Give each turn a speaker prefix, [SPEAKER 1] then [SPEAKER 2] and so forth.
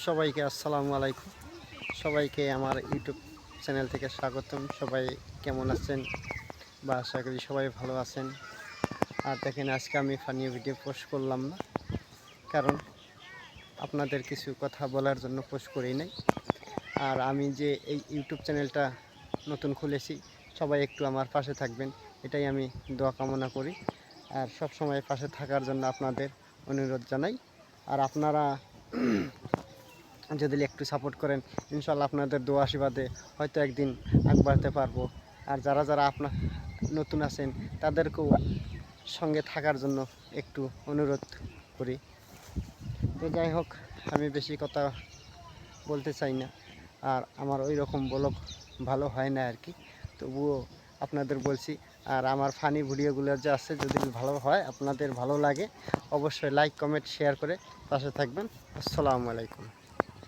[SPEAKER 1] সবাইকে আসসালামু আলাইকুম। সবাইকে আমার ইউটিউব চ্যানেল থেকে স্বাগতম। সবাই কেমন আছেন বা আশা করি সবাই ভালো আছেন। আর দেখেন, আজকে আমি ফানি ভিডিও পোস্ট করলাম না, কারণ আপনাদের কিছু কথা বলার জন্য পোস্ট করি নাই। আর আমি যে এই ইউটিউব চ্যানেলটা নতুন খুলেছি, সবাই একটু আমার পাশে থাকবেন, এটাই আমি দোয়া কামনা করি। আর সব সময় পাশে থাকার জন্য আপনাদের অনুরোধ জানাই। আর আপনারা যদি একটু সাপোর্ট করেন, ইনশাল্লাহ আপনাদের দোয়া আশীর্বাদে হয়তো একদিন আগ বাড়তে পারবো। আর যারা যারা আপনার নতুন আছেন, তাদেরকেও সঙ্গে থাকার জন্য একটু অনুরোধ করি। তো যাই হোক, আমি বেশি কথা বলতে চাই না, আর আমার ওই রকম ব্লগ ভালো হয় না আর কি, তবুও আপনাদের বলছি। আর আমার ফানি ভিডিওগুলো যে আছে, যদি ভালো হয়, আপনাদের ভালো লাগে, অবশ্যই লাইক কমেন্ট শেয়ার করে পাশে থাকবেন। আসসালামু আলাইকুম।